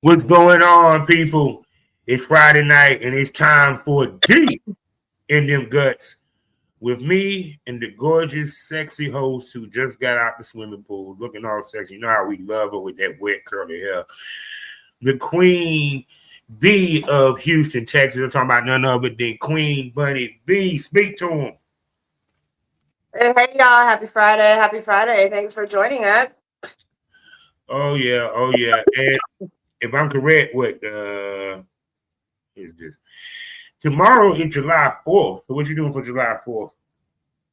What's going on, people? It's Friday night and it's time for Deep in Them Guts with me and the gorgeous, sexy host who just got out the swimming pool looking all sexy. You know how we love her with that wet, curly hair. The Queen Bee of Houston, Texas. I'm talking about none other than Queen Bunny B. Speak to him. Hey, y'all. Happy Friday. Happy Friday. Thanks for joining us. Oh, yeah. And if I'm correct, what is this? Tomorrow is July 4th. So what you doing for July 4th?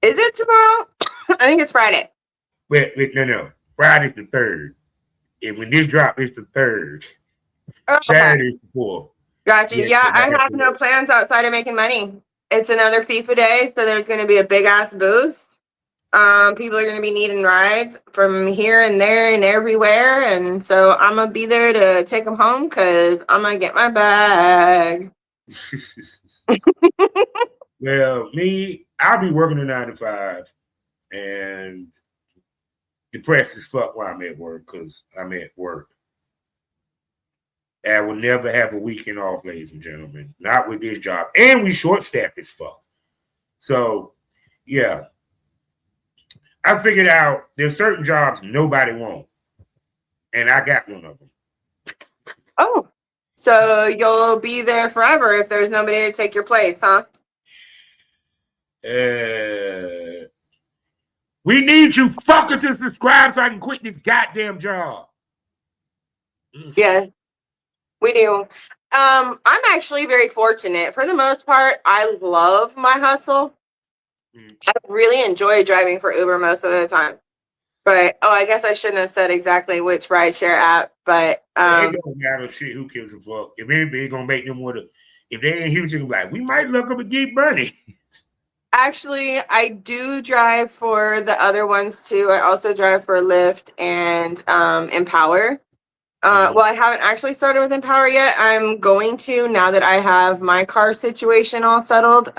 Is it tomorrow? I think it's Friday. Wait, no. Friday's the 3rd. And when this drop, it's the 3rd. Okay. Saturday's the 4th. Gotcha. Yeah, I have no plans outside of making money. It's another FIFA day, so there's going to be a big-ass boost. People are going to be needing rides from here and there and everywhere, and so I'm going to be there to take them home because I'm going to get my bag. Well, I'll be working a 9 to 5 and depressed as fuck while I'm at work because I'm at work. I will never have a weekend off, ladies and gentlemen. Not with this job. And we short-staffed as fuck. So, yeah. I figured out there's certain jobs nobody wants. And I got one of them. Oh. So you'll be there forever if there's nobody to take your place, huh? We need you fuckers to subscribe so I can quit this goddamn job. Yes, we do. I'm actually very fortunate. For the most part, I love my hustle. I really enjoy driving for Uber most of the time. But I guess I shouldn't have said exactly which rideshare app. But it don't matter shit. Who gives a fuck? If anybody gonna make them want to, if they ain't huge, like we might look up and get money. Actually, I do drive for the other ones too. I also drive for Lyft and Empower. Well, I haven't actually started with Empower yet. I'm going to now that I have my car situation all settled.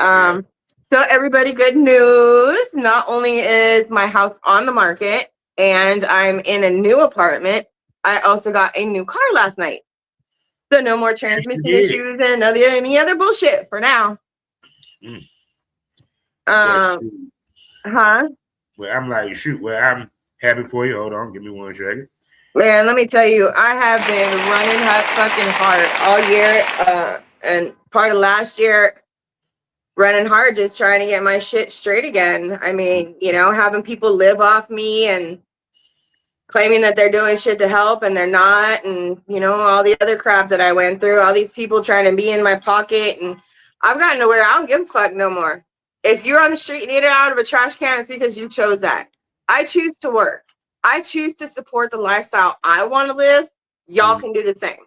So everybody, good news. Not only is my house on the market and I'm in a new apartment, I also got a new car last night. So no more transmission issues and any other bullshit for now. Huh? Well, I'm like, shoot. Well, I'm happy for you. Hold on, give me 1 second. Man, let me tell you, I have been running fucking hard all year, and part of last year, running hard, just trying to get my shit straight again. I mean, having people live off me and claiming that they're doing shit to help and they're not, and all the other crap that I went through, all these people trying to be in my pocket, and I've gotten to where I don't give a fuck no more. If you're on the street and eat it out of a trash can, it's because you chose that. I choose to work. I choose to support the lifestyle I want to live. Y'all can do the same.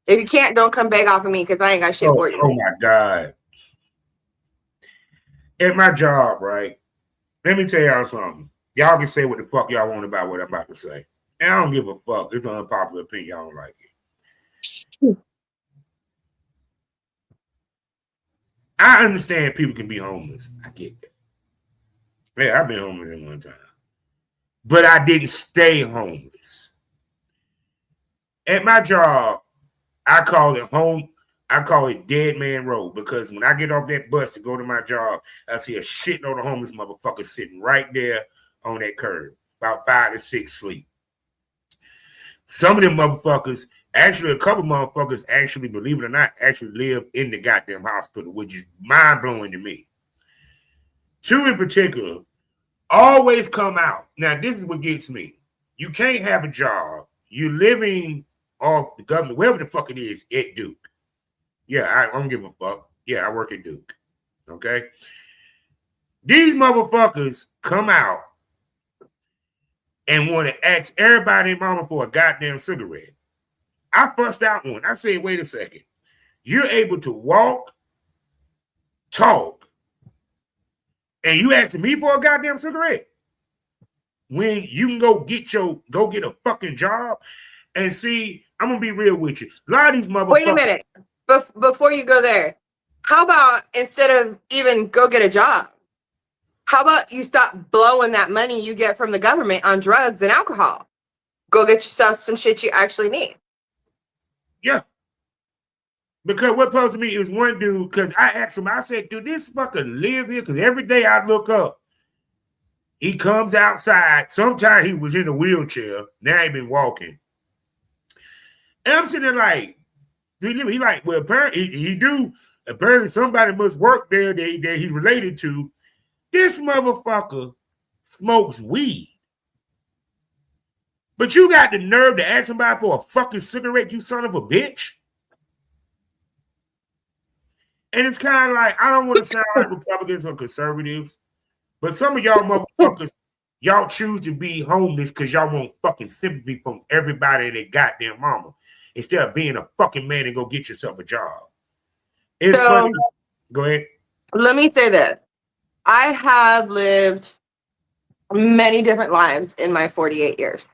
If you can't, don't come beg off of me because I ain't got shit for you. Oh my God. At my job, right? Let me tell y'all something. Y'all can say what the fuck y'all want about what I'm about to say. And I don't give a fuck. It's an unpopular opinion. Y'all don't like it. I understand people can be homeless. I get that. Yeah, I've been homeless at one time. But I didn't stay homeless. At my job, I call it Dead Man Road because when I get off that bus to go to my job, I see a shitload of homeless motherfuckers sitting right there on that curb, about 5 to 6 sleep. Some of them motherfuckers, actually a couple motherfuckers actually, believe it or not, actually live in the goddamn hospital, which is mind-blowing to me. 2 in particular always come out. Now, this is what gets me. You can't have a job. You're living off the government, wherever the fuck it is, at Duke. Yeah, I don't give a fuck. Yeah, I work at Duke. Okay? These motherfuckers come out and want to ask everybody and mama for a goddamn cigarette. I fussed out one. I said, wait a second. You're able to walk, talk, and you asking me for a goddamn cigarette when you can go get a fucking job. And see, I'm gonna be real with you. A lot of these motherfuckers. Wait a minute. Before you go there, how about instead of even go get a job, how about you stop blowing that money you get from the government on drugs and alcohol? Go get yourself some shit you actually need. Yeah. Because what posed to me, it was one dude, because I asked him, I said, do this fucker live here? Because every day I look up, he comes outside. Sometimes he was in a wheelchair. Now he been walking. And I'm sitting there like, he like, well, apparently he do. Apparently somebody must work there that he's related to. This motherfucker smokes weed. But you got the nerve to ask somebody for a fucking cigarette, you son of a bitch. And it's kind of like, I don't want to sound like Republicans or conservatives, but some of y'all motherfuckers, y'all choose to be homeless because y'all want fucking sympathy from everybody and their goddamn mama, instead of being a fucking man and go get yourself a job. It's funny. Go ahead. Let me say this. I have lived many different lives in my 48 years.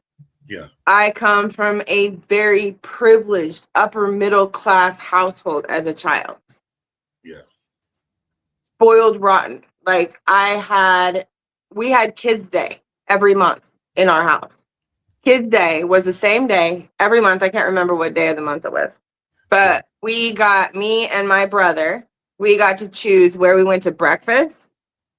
Yeah. I come from a very privileged upper middle class household as a child. Yeah. Spoiled rotten. Like we had Kids Day every month in our house. Kids Day was the same day every month. I can't remember what day of the month it was. But me and my brother, we got to choose where we went to breakfast.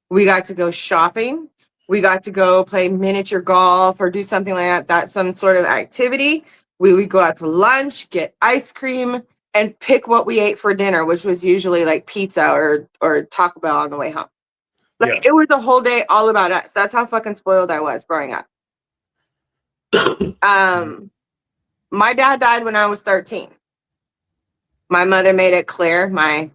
We got to go shopping. We got to go play miniature golf or do something like that, some sort of activity. We would go out to lunch, get ice cream, and pick what we ate for dinner, which was usually like pizza or Taco Bell on the way home. Like It was a whole day all about us. That's how fucking spoiled I was growing up. My dad died when I was 13. My mother made it clear, my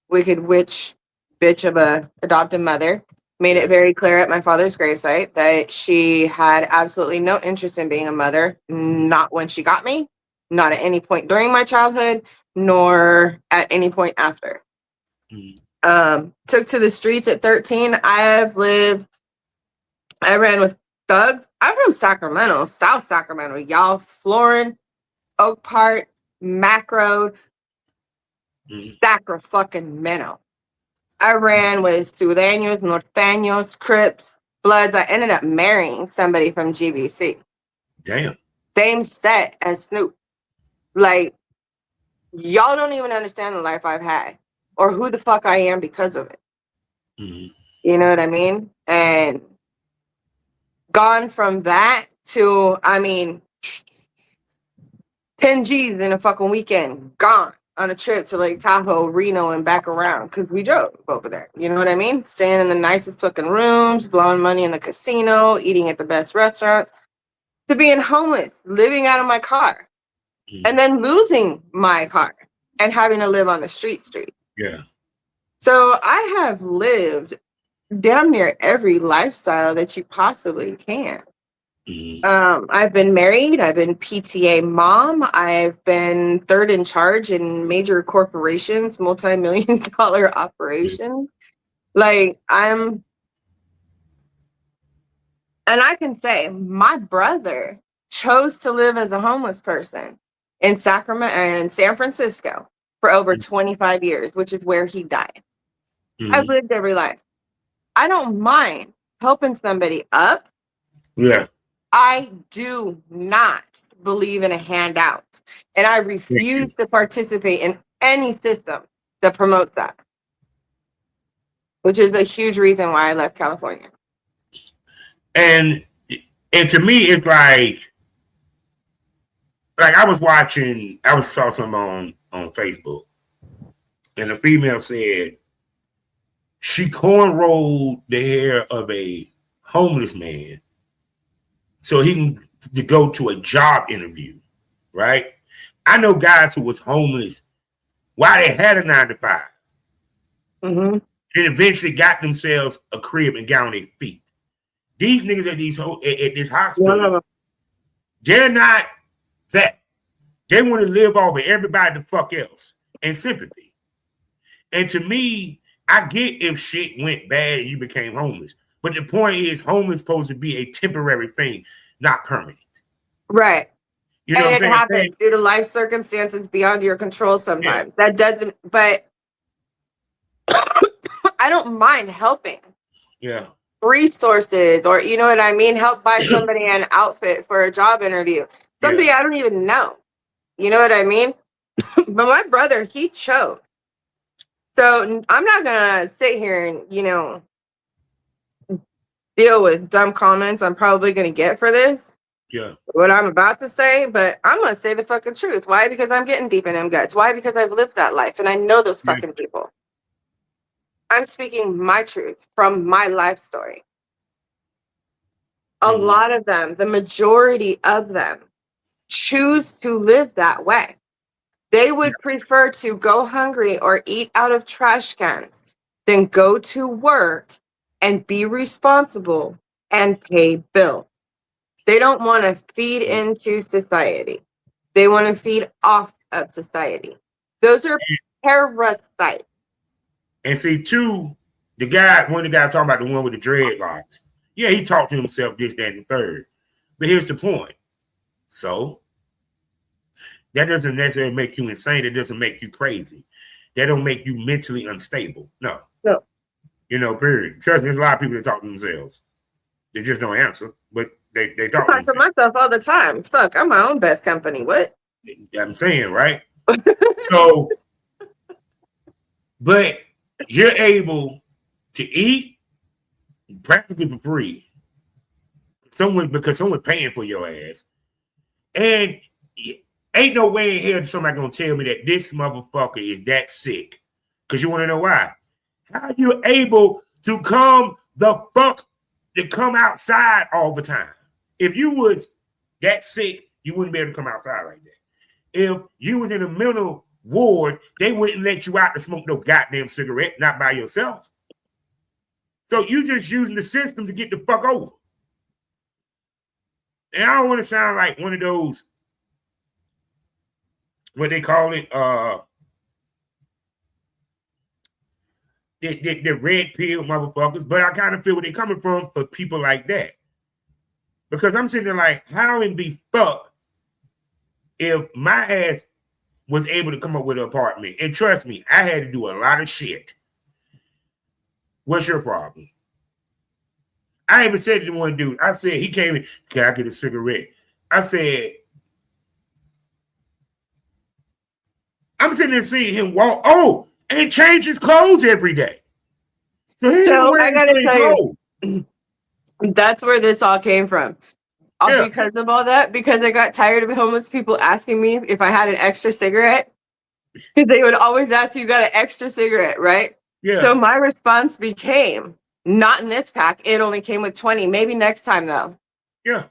wicked witch bitch of a adopted mother made it very clear at my father's gravesite that she had absolutely no interest in being a mother, not when she got me, not at any point during my childhood, nor at any point after. Took to the streets at 13. I ran with thugs. I'm from Sacramento, South Sacramento, y'all. Florin, Oak Park, Mac Road, Sacra-fucking-Mento. I ran with Sureños, Norteños, Crips, Bloods. I ended up marrying somebody from GBC. Damn. Same set as Snoop. Like, y'all don't even understand the life I've had or who the fuck I am because of it. You know what I mean? And gone from that to, 10 G's in a fucking weekend. Gone on a trip to Lake Tahoe, Reno, and back around because we drove over there. You know what I mean? Staying in the nicest fucking rooms, blowing money in the casino, eating at the best restaurants, to being homeless, living out of my car, and then losing my car and having to live on the street. Yeah. So I have lived damn near every lifestyle that you possibly can. I've been married. I've been PTA mom. I've been third in charge in major corporations, multi-million-dollar operations. And I can say my brother chose to live as a homeless person in Sacramento and in San Francisco for over 25 years, which is where he died. I've lived every life. I don't mind helping somebody up. Yeah. I do not believe in a handout, and I refuse to participate in any system that promotes that, which is a huge reason why I left California. And to me, it's like I saw something on Facebook, and the female said she cornrowed the hair of a homeless man so he can go to a job interview, right? I know guys who was homeless while they had a 9-to-5. And eventually got themselves a crib and got on their feet. These niggas at this hospital, they're not that. They want to live off of everybody the fuck else and sympathy. And to me, I get if shit went bad and you became homeless. But the point is, homeless is supposed to be a temporary thing, not permanent. Right. You know what I'm saying? It happens due to life circumstances beyond your control sometimes. Yeah. That doesn't, but I don't mind helping. Yeah. Resources, or you know what I mean? Help buy somebody an outfit for a job interview. Somebody I don't even know. You know what I mean? But my brother, he choked. So I'm not gonna sit here and, deal with dumb comments I'm probably gonna get for this. Yeah. What I'm about to say, but I'm gonna say the fucking truth. Why? Because I'm getting deep in them guts. Why? Because I've lived that life and I know those Yeah. fucking people. I'm speaking my truth from my life story. A lot of them, the majority of them, choose to live that way. They would prefer to go hungry or eat out of trash cans than go to work and be responsible and pay bills. They don't want to feed into society. They want to feed off of society. Those are parasites. And see, two, one of the guys talking about the one with the dreadlocks. Yeah, he talked to himself this, that, and the third. But here's the point. So that doesn't necessarily make you insane. It doesn't make you crazy. That don't make you mentally unstable. No. Period. Trust me, there's a lot of people that talk to themselves. They just don't answer, but they talk to I talk to myself all the time. Fuck, I'm my own best company. What? I'm saying, right? So, but you're able to eat practically for free. Because someone's paying for your ass. And ain't no way in hell somebody gonna tell me that this motherfucker is that sick. Because you want to know why? How you able to come outside all the time? If you was that sick, you wouldn't be able to come outside like that. If you was in a mental ward, they wouldn't let you out to smoke no goddamn cigarette, not by yourself. So you just using the system to get the fuck over. And I don't want to sound like one of those, what they call it, the red pill motherfuckers, but I kind of feel where they're coming from for people like that. Because I'm sitting there like, how in the fuck if my ass was able to come up with an apartment? And trust me, I had to do a lot of shit. What's your problem? I even said to one dude, I said, he came in, can I get a cigarette? I said, I'm sitting there seeing him walk, and change his clothes every day. So I gotta tell you, that's where this all came from. Because of all that, because I got tired of homeless people asking me if I had an extra cigarette. Because they would always ask, you got an extra cigarette, right? Yeah. So my response became, not in this pack. It only came with 20. Maybe next time, though. Yeah.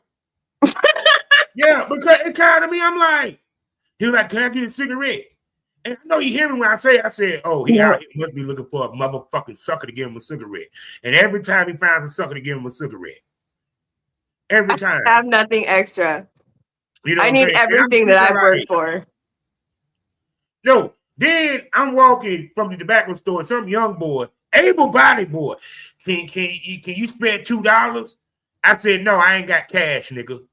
Yeah, because it kind of me, I'm like, he was like, can I get a cigarette? And I know you hear me when I said, oh, he out here must be looking for a motherfucking sucker to give him a cigarette. And every time he finds a sucker to give him a cigarette. Every time. I have nothing extra. You know I need everything that I've worked for. No, then I'm walking from the tobacco store, some young boy, able-bodied boy. Can you spend $2? I said, no, I ain't got cash, nigga.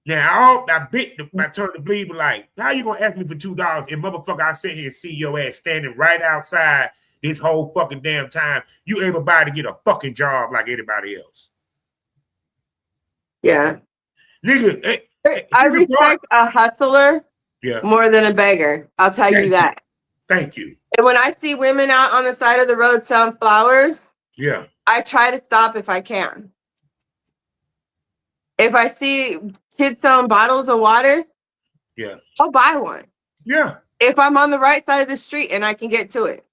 Now, I turned to bleed, but like, how you gonna ask me for $2? And motherfucker, I sit here and see your ass standing right outside this whole fucking damn time. You able-bodied to get a fucking job like anybody else. Yeah. Nigga, I respect a hustler more than a beggar. I'll tell you that. Thank you. And when I see women out on the side of the road selling flowers, I try to stop if I can. If I see kids selling bottles of water, I'll buy one. Yeah. If I'm on the right side of the street and I can get to it.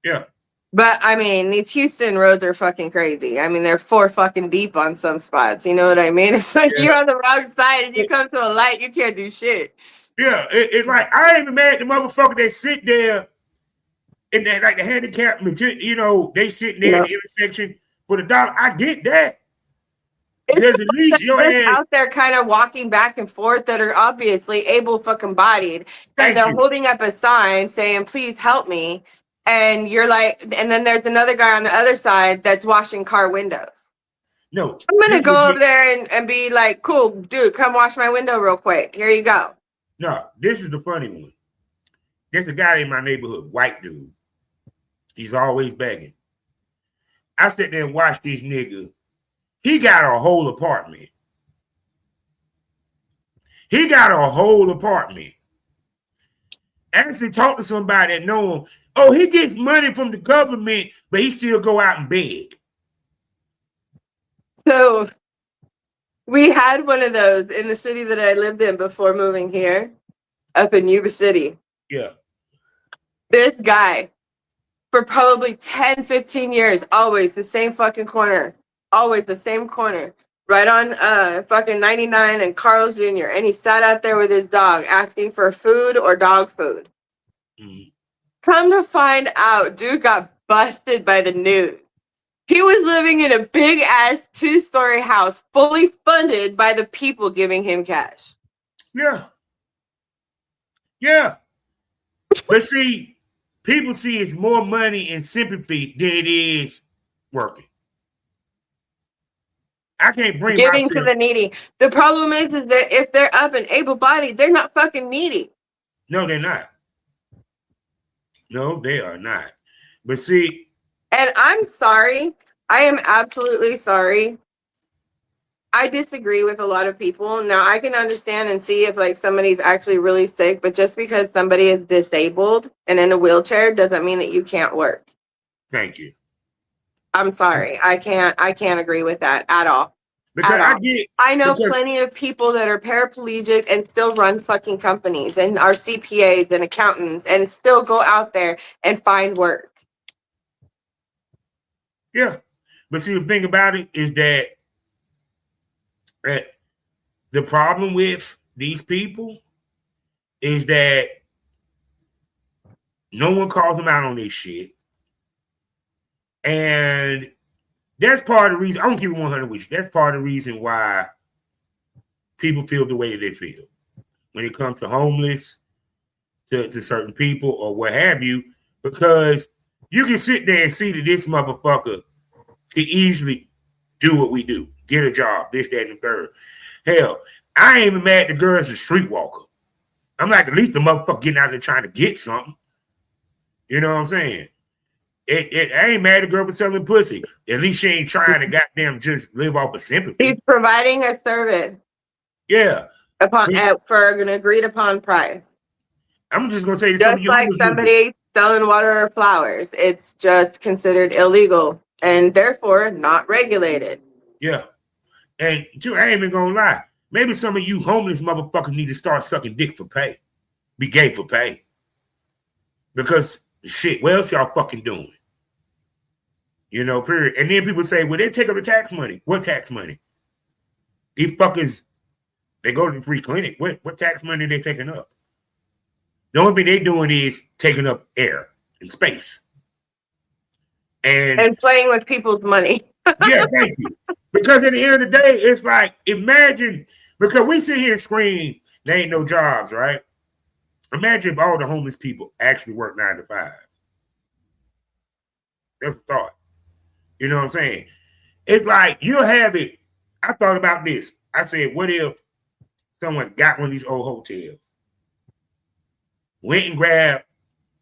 Yeah. But I mean, these Houston roads are fucking crazy. I mean, they're 4 fucking deep on some spots. You know what I mean? It's like you're on the wrong side and you come to a light, you can't do shit. Yeah, it's like I ain't even mad at the motherfucker that sit there and they like the handicap, they sitting there in the intersection for the dollar. I get that. Because at least your ass out there kind of walking back and forth that are obviously able fucking bodied and they're holding up a sign saying, please help me. And you're like, and then there's another guy on the other side that's washing car windows. No. I'm going to go over there and be like, cool, dude, come wash my window real quick. Here you go. No, this is the funny one. There's a guy in my neighborhood, white dude. He's always begging. I sit there and watch this nigga. He got a whole apartment. actually talk to somebody that know him. Oh, he gets money from the government, but he still go out and beg. So we had one of those in the city that I lived in before moving here, up in Yuba City. Yeah. This guy, for probably 10, 15 years, always the same fucking corner. Always the same corner. Right on fucking 99 and Carl's Jr. And he sat out there with his dog asking for food or dog food. Mm-hmm. Come to find out, dude got busted by the news. He was living in a big ass 2-story house, fully funded by the people giving him cash. Yeah. Yeah. But see, people see it's more money and sympathy than it is working. I can't bring giving myself to the needy. The problem is that if they're up and able-bodied, they're not fucking needy. No, they're not. No, they are not. But see, and I'm sorry. I am absolutely sorry. I disagree with a lot of people. Now, I can understand and see if like somebody's actually really sick, but just because somebody is disabled and in a wheelchair doesn't mean that you can't work. Thank you. I'm sorry. I can't agree with that at all. Because I know plenty of people that are paraplegic and still run fucking companies and are CPAs and accountants and still go out there and find work. Yeah. But see, the thing about it is that the problem with these people is that no one calls them out on this shit. And that's part of the reason, I don't keep it 100 with you. That's part of the reason why people feel the way that they feel. When it comes to homeless, to certain people or what have you, because you can sit there and see that this motherfucker can easily do what we do. Get a job, this, that, and the third. Hell, I ain't even mad the girl's a streetwalker. I'm like, at least the motherfucker getting out there trying to get something. You know what I'm saying? I ain't mad at the girl for selling pussy. At least she ain't trying to goddamn just live off of sympathy. He's providing a service. Yeah. For an agreed upon price. I'm just gonna say to just like somebody selling water or flowers. It's just considered illegal and therefore not regulated. Yeah. And I ain't even gonna lie. Maybe some of you homeless motherfuckers need to start sucking dick for pay. Be gay for pay. Because shit, what else y'all fucking doing? You know, period. And then people say, well, they take up the tax money. What tax money? These fuckers, they go to the free clinic. What tax money are they taking up? The only thing they doing is taking up air and space. And playing with people's money. Yeah, thank you. Because at the end of the day, it's like, imagine, because we sit here and scream, there ain't no jobs, right? Imagine if all the homeless people actually work 9 to 5. That's a thought. You know what I'm saying? It's like, you'll have it. I thought about this. I said, what if someone got one of these old hotels, went and grabbed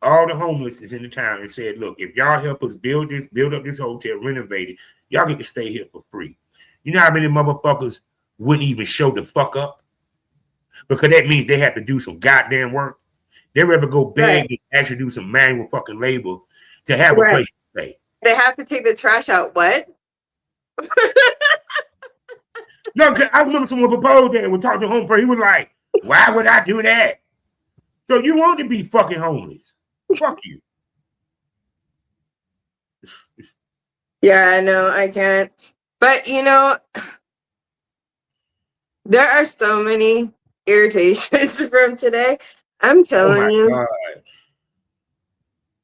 all the homeless in the town and said, look, if y'all help us build up this hotel, renovate it, y'all get to stay here for free. You know how many motherfuckers wouldn't even show the fuck up? Because that means they have to do some goddamn work. They'd rather go beg and actually do some manual fucking labor to have a place to stay. They have to take the trash out. What? No, cause I remember someone proposed that and was talking to home. He was like, why would I do that? So you want to be fucking homeless. Fuck you. Yeah, I know, I can't. But, you know, there are so many irritations from today. I'm telling you. God.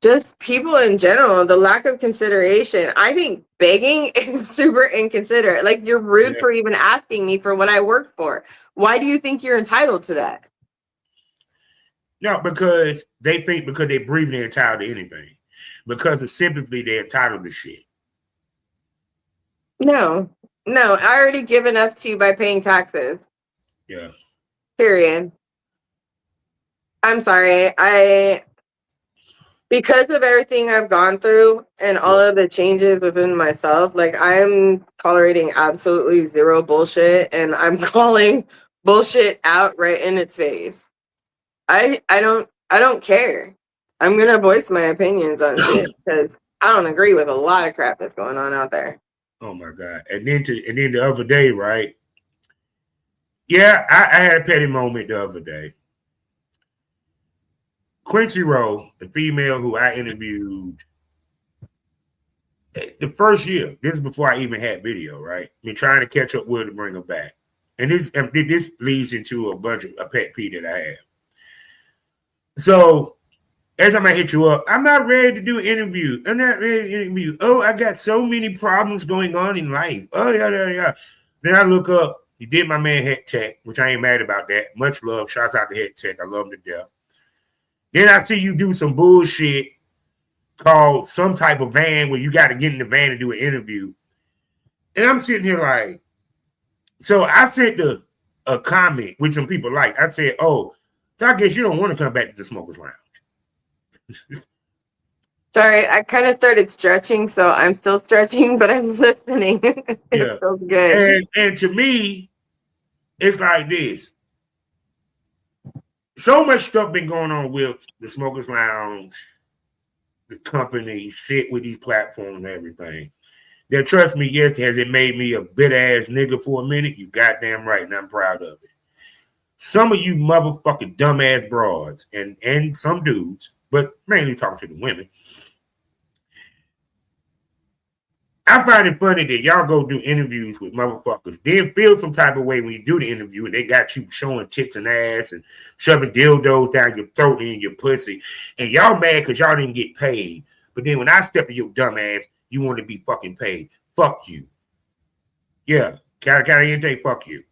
Just people in general, the lack of consideration. I think begging is super inconsiderate. Like, you're rude for even asking me for what I work for. Why do you think you're entitled to that? No, because they think because they breathe, they're entitled to anything. Because of sympathy, they're entitled to shit. No, I already give enough to you by paying taxes. Yeah. Period. I'm sorry. Because of everything I've gone through and all of the changes within myself, like I'm tolerating absolutely zero bullshit and I'm calling bullshit out right in its face. I don't I don't care. I'm gonna voice my opinions on shit because I don't agree with a lot of crap that's going on out there. Oh my God. And then the other day, right? Yeah, I had a petty moment the other day. Quincy Rowe, the female who I interviewed the first year, this is before I even had video, right? Me trying to catch up with her to bring her back. And this leads into a bunch of a pet peeve that I have. So every time I hit you up, I'm not ready to do an interview. I'm not ready to interview. Oh, I got so many problems going on in life. Oh, yeah. Then I look up, you did my man Head Tech, which I ain't mad about that. Much love. Shouts out to Head Tech. I love him to death. Then I see you do some bullshit called some type of van where you got to get in the van and do an interview. And I'm sitting here like, so I sent a comment which some people like. I said, oh, so I guess you don't want to come back to the Smokers Lounge. Sorry, I kind of started stretching, so I'm still stretching, but I'm listening. Yeah. It feels good. And to me, it's like this. So much stuff been going on with the Smokers Lounge, the company, shit with these platforms and everything. That, trust me, yes, has it made me a bit-ass nigga for a minute? You goddamn right, and I'm proud of it. Some of you motherfucking dumbass broads and some dudes, but mainly talking to the women, I find it funny that y'all go do interviews with motherfuckers, then feel some type of way when you do the interview and they got you showing tits and ass and shoving dildos down your throat and in your pussy, and y'all mad because y'all didn't get paid. But then when I step in your dumb ass, you want to be fucking paid. Fuck you. Yeah, caliente, fuck you.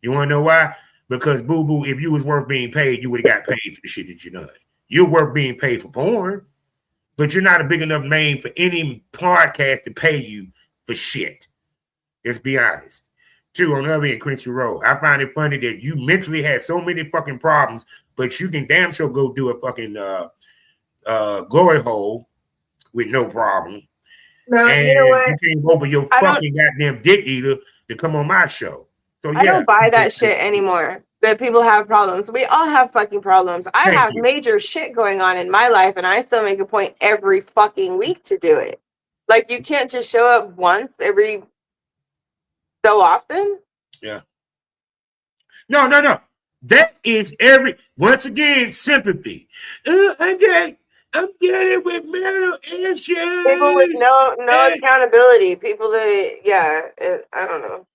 You want to know why? Because boo-boo, if you was worth being paid, you would have got paid for the shit that you done. You're worth being paid for porn. But you're not a big enough name for any podcast to pay you for shit. Let's be honest. Two, on the other end, Quincy Rowe, I find it funny that you mentally had so many fucking problems, but you can damn sure go do a fucking glory hole with no problem. No, and you know what? you can't go over your fucking goddamn dick eater to come on my show. So yeah, I don't buy that shit anymore. That people have problems. We all have fucking problems. I have major shit going on in my life, and I still make a point every fucking week to do it. Like, you can't just show up once every so often. Yeah. No. That is once again, sympathy. I'm dealing with mental issues. People with no accountability. People that, I don't know.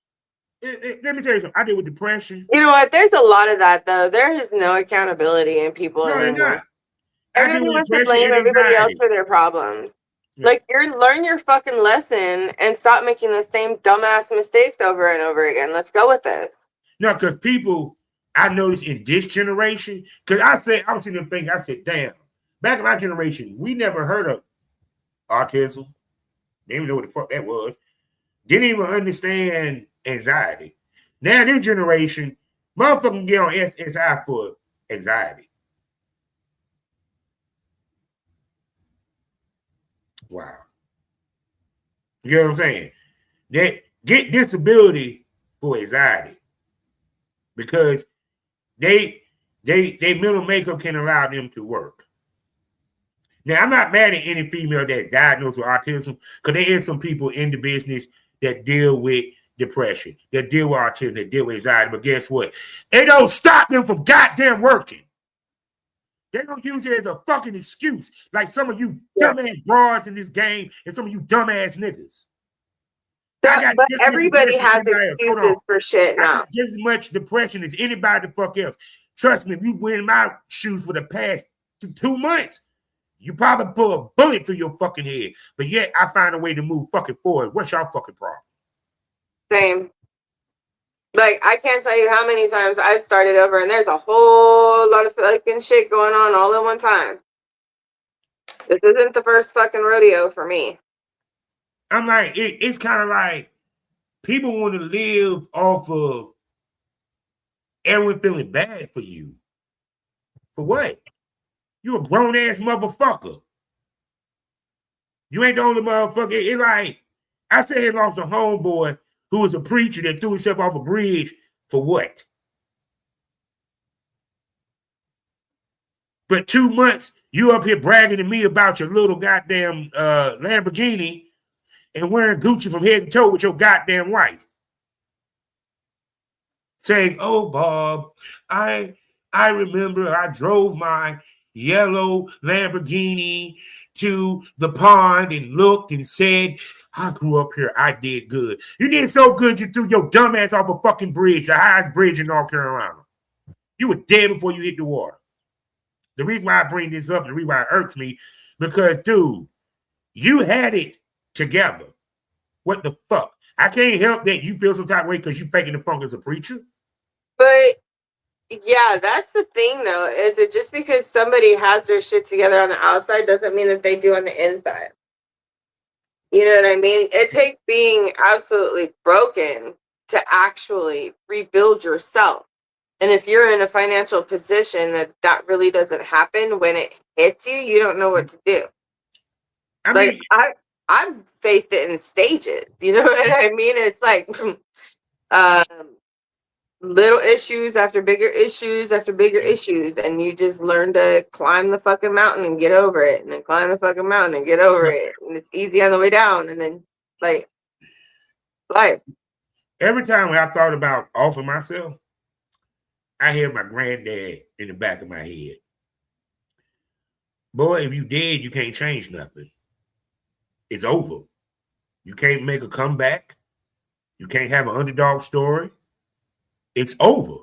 Let me tell you something. I deal with depression. You know what? There's a lot of that, though. There is no accountability in people anymore. Everybody wants to blame everybody else for their problems. Yeah. Like, learn your fucking lesson and stop making the same dumbass mistakes over and over again. Let's go with this. No, because people, I noticed in this generation, because I was sitting there thinking, I said, damn, back in our generation, we never heard of autism. Didn't even know what the fuck that was. Didn't even understand anxiety. Now, this generation, motherfucking get on SSI for anxiety. Wow. You know what I'm saying? They get disability for anxiety because they mental makeup can allow them to work. Now, I'm not mad at any female that's diagnosed with autism because there is some people in the business that deal with depression, that deal with autism, that deal with anxiety. But guess what? It don't stop them from goddamn working. They don't use it as a fucking excuse, like some of you dumbass broads in this game and some of you dumbass niggas. But everybody has excuses for shit now. I got just as much depression as anybody the fuck else. Trust me, if you were in my shoes for the past 2 months, you probably pull a bullet through your fucking head. But yet I find a way to move fucking forward. What's your fucking problem? Same. Like, I can't tell you how many times I've started over and there's a whole lot of fucking shit going on all at one time. This isn't the first fucking rodeo for me. I'm like, it's kind of like people want to live off of everyone feeling bad for you. For what? You a grown-ass motherfucker. You ain't the only motherfucker. It's like, I said he lost a homeboy who was a preacher that threw himself off a bridge for what? But 2 months, you up here bragging to me about your little goddamn Lamborghini and wearing Gucci from head to toe with your goddamn wife. Saying, oh, Bob, I remember I drove my yellow Lamborghini to the pond and looked and said, I grew up here. I did good. You did so good, you threw your dumb ass off a fucking bridge, the highest bridge in North Carolina. You were dead before you hit the water. The reason why I bring this up, the reason why it irks me, because, dude, you had it together. What the fuck? I can't help that you feel some type of way because you faking the funk as a preacher. But yeah, that's the thing though, is it just because somebody has their shit together on the outside doesn't mean that they do on the inside. You know what I mean? It takes being absolutely broken to actually rebuild yourself. And if you're in a financial position that really doesn't happen, when it hits you, you don't know what to do. I've faced it in stages. You know what I mean? It's like little issues after bigger issues after bigger issues, and you just learn to climb the fucking mountain and get over it, and then climb the fucking mountain and get over it, and it's easy on the way down, and then like life. Every time when I thought about offing myself, I hear my granddad in the back of my head. Boy, if you dead, you can't change nothing. It's over. You can't make a comeback. You can't have an underdog story. It's over.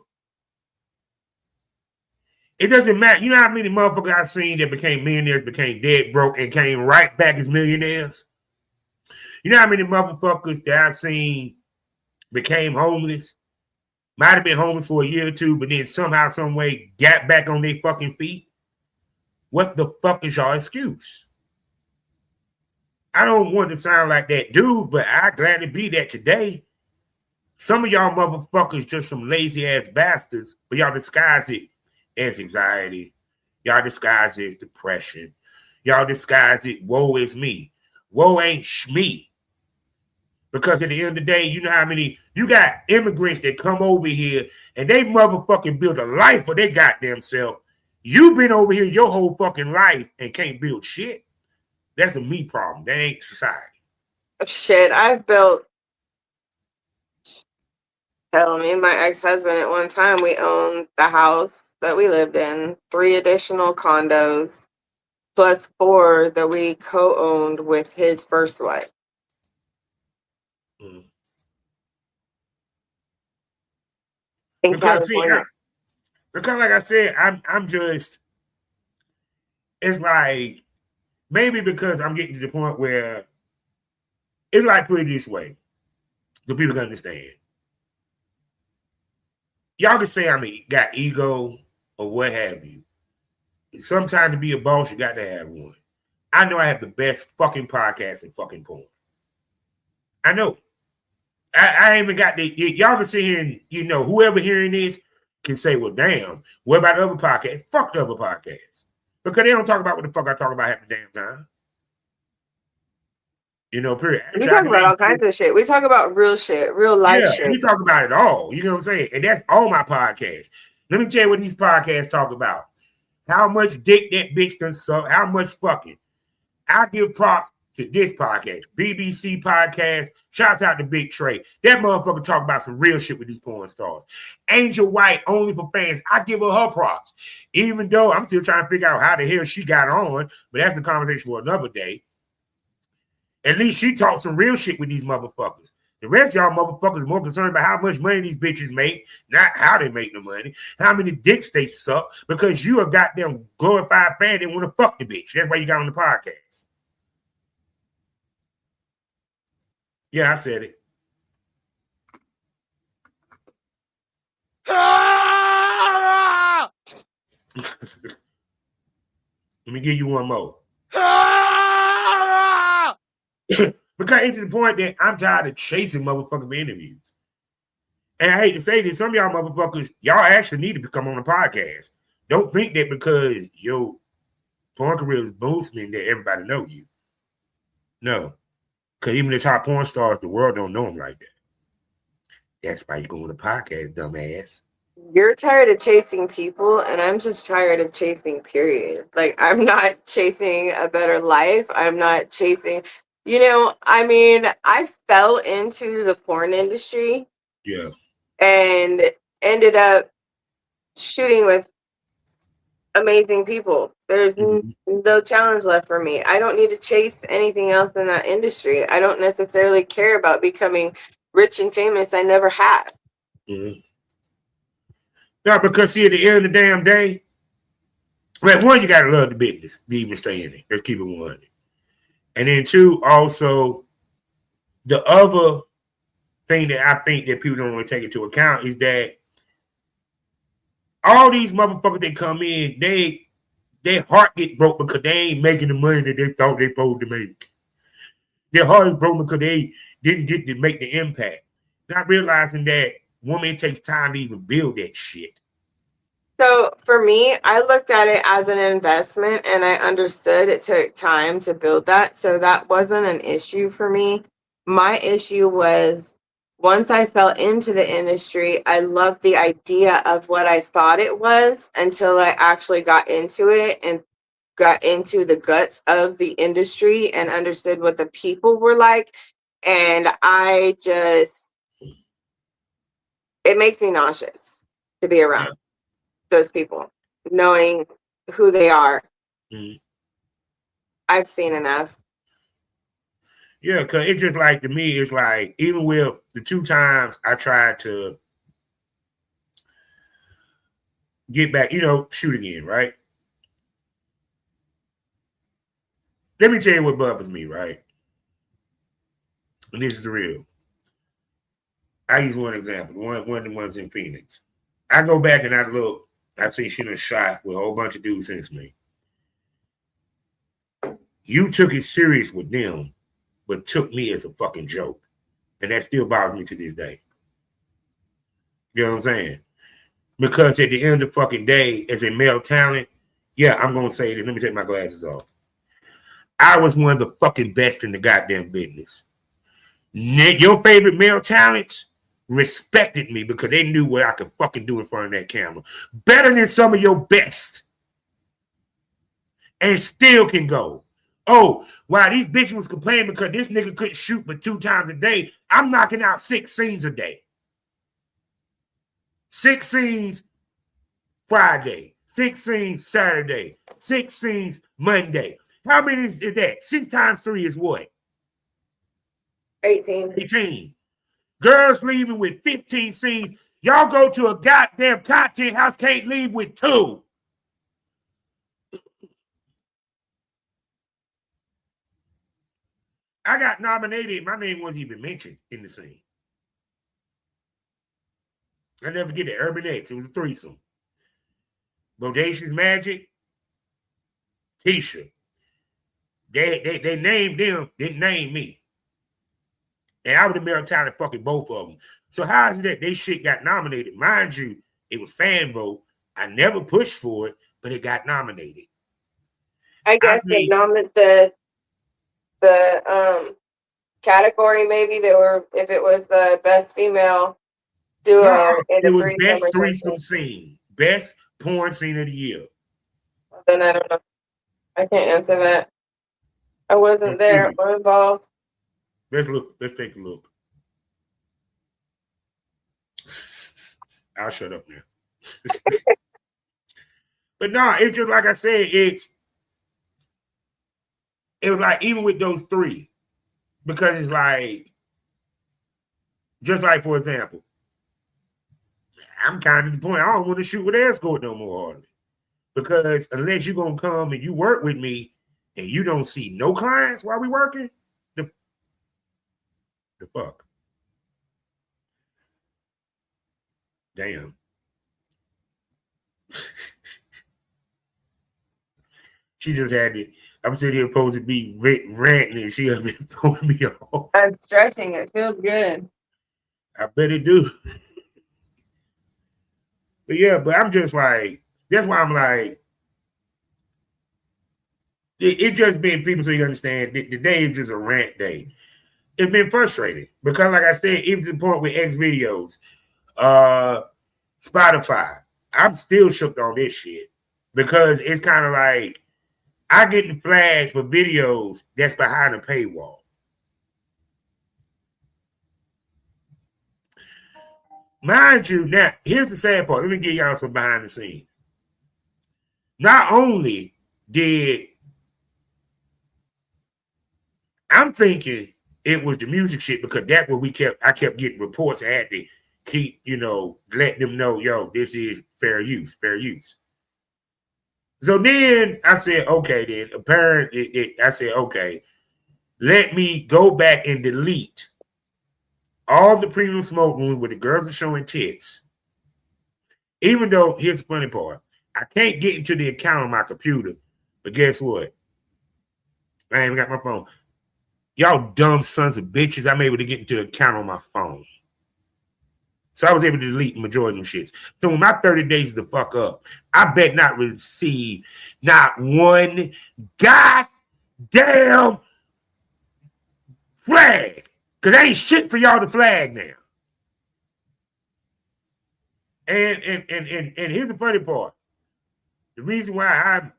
It doesn't matter. You know how many motherfuckers I've seen that became millionaires, became dead broke, and came right back as millionaires? You know how many motherfuckers that I've seen became homeless, might have been homeless for a year or two, but then somehow, some way got back on their fucking feet? What the fuck is y'all excuse? I don't want to sound like that dude, but I gladly be that today. Some of y'all motherfuckers just some lazy ass bastards, but y'all disguise it as anxiety. Y'all disguise it as depression. Y'all disguise it, woe is me. Woe ain't me. Because at the end of the day, you know how many, you got immigrants that come over here and they motherfucking build a life for their goddamn self. You've been over here your whole fucking life and can't build shit. That's a me problem. That ain't society. Shit, I've built. Hell, me and my ex-husband at one time, we owned the house that we lived in, 3 additional condos, plus 4 that we co-owned with his first wife. Mm. In Because see, California. because like I said, I'm just, it's like, maybe because I'm getting to the point where it's like, put it this way, so people can understand. Y'all can say got ego or what have you. Sometimes to be a boss, you got to have one. I know I have the best fucking podcast in fucking porn. I know. I even got the, y'all can sit here and, you know, whoever hearing this can say, well, damn, what about the other podcasts? Fuck the other podcasts. Because they don't talk about what the fuck I talk about half the damn time. You know, period. We talk about all kinds of shit. We talk about real shit, real life shit. We talk about it all. You know what I'm saying? And that's all my podcasts. Let me tell you what these podcasts talk about. How much dick that bitch done suck. How much fucking. I give props to this podcast. BBC podcast. Shouts out to Big Trey. That motherfucker talk about some real shit with these porn stars. Angel White, only for fans. I give her props. Even though I'm still trying to figure out how the hell she got on. But that's a conversation for another day. At least she talked some real shit with these motherfuckers. The rest of y'all motherfuckers are more concerned about how much money these bitches make, not how they make the money, how many dicks they suck, because you a goddamn glorified fan that want to fuck the bitch. That's why you got on the podcast. Yeah, I said it. Let me give you one more. Because it's to the point that I'm tired of chasing motherfucking interviews. And I hate to say this, some of y'all motherfuckers, y'all actually need to come on a podcast. Don't think that because your porn career is boosting that everybody know you. No. Because even the top porn stars, the world don't know them like that. That's why you go on a podcast, dumbass. You're tired of chasing people, and I'm just tired of chasing, period. Like, I'm not chasing a better life. I'm not chasing, I mean, I fell into the porn industry Yeah. and ended up shooting with amazing people. There's no challenge left for me. I don't need to chase anything else in that industry. I don't necessarily care about becoming rich and famous. I never have. Mm-hmm. Yeah, because see, at the end of the damn day, well, one, you gotta love the business to even stay in it. Let's keep it 100. And then two, also, the other thing that I think that people don't really take into account is that all these motherfuckers that come in, their heart get broke because they ain't making the money that they thought they supposed to make. Their heart is broken because they didn't get to make the impact. Not realizing that woman takes time to even build that shit. So for me, I looked at it as an investment and I understood it took time to build that. So that wasn't an issue for me. My issue was once I fell into the industry, I loved the idea of what I thought it was until I actually got into it and got into the guts of the industry and understood what the people were like. And it makes me nauseous to be around those people, knowing who they are. Mm-hmm. I've seen enough. Yeah, because it's just like, to me, it's like, even with the 2 times I tried to get back, shoot again, right? Let me tell you what bothers me, right? And this is the real. I use one example, one of the ones in Phoenix. I go back and I look, I see she done shot with a whole bunch of dudes since me. You took it serious with them, but took me as a fucking joke. And that still bothers me to this day. You know what I'm saying? Because at the end of the fucking day, as a male talent, yeah, I'm going to say this. Let me take my glasses off. I was one of the fucking best in the goddamn business. Your favorite male talents respected me because they knew what I could fucking do in front of that camera. Better than some of your best. And still can go. Oh, wow, these bitches was complaining because this nigga couldn't shoot but 2 times a day. I'm knocking out 6 scenes a day. 6 scenes Friday. 6 scenes Saturday. 6 scenes Monday. How many is that? 6 times 3 is what? 18. 18. Girls leaving with 15 scenes. Y'all go to a goddamn content house, can't leave with 2. I got nominated. My name wasn't even mentioned in the scene. I never forget it. Urban X. It was a threesome. Bodacious Magic, Tisha. They named them, didn't name me. And I was the male talent fucking both of them. So how is it that they shit got nominated? Mind you, it was fan vote. I never pushed for it, but it got nominated. I guess the category maybe they were, if it was the best female duo in it a was threesome best or threesome something. scene, best porn scene of the year. Then I don't know. I can't answer that. I wasn't there or involved. Let's look. Let's take a look. I'll shut up now. But no, it's just like I said, it was like, even with those 3, because it's like, just like, for example, I'm kind of the point, I don't want to shoot with escort no more hardly. Because unless you're going to come and you work with me and you don't see no clients while we working, the fuck? Damn. She just had it. I'm sitting here supposed to be ranting and she has been throwing me off. I'm stretching. It feels good. I bet it do. But yeah, but I'm just like, that's why I'm like, it just been, people, so you understand, the day is just a rant day. It's been frustrating because, like I said, even to the point with X videos, Spotify. I'm still shook on this shit because it's kind of like I get the flags for videos that's behind a paywall. Mind you, now here's the sad part. Let me give y'all some behind the scenes. Not only did I'm thinking it was the music shit because that's what I kept getting reports. I had to keep, letting them know, yo, this is fair use. So then I said, okay, then apparently I said, okay, let me go back and delete all the premium smoke rooms where the girls are showing tits. Even though, here's the funny part, I can't get into the account on my computer, but guess what? I ain't even got my phone. Y'all dumb sons of bitches, I'm able to get into the account on my phone. So I was able to delete the majority of them shits. So when my 30 days is the fuck up, I bet not receive not one goddamn flag. Because ain't shit for y'all to flag now. And here's the funny part. The reason why I'm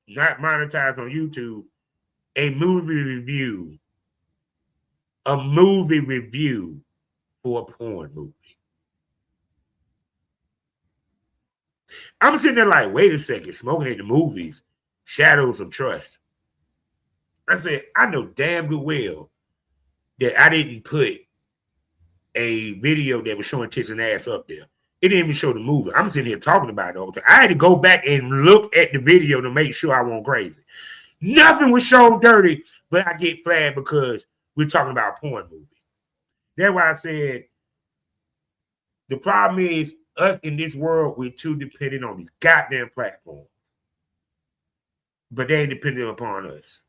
not monetized on YouTube, a movie review for a porn movie. I'm sitting there like, wait a second, smoking at the movies, shadows of trust. I said, I know damn good well that I didn't put a video that was showing tits and ass up there. It didn't even show the movie. I'm sitting here talking about it all the time. I had to go back and look at the video to make sure I wasn't crazy. Nothing was shown dirty, but I get flagged because we're talking about a porn movie. That's why I said the problem is us in this world, we're too dependent on these goddamn platforms. But they ain't dependent upon us.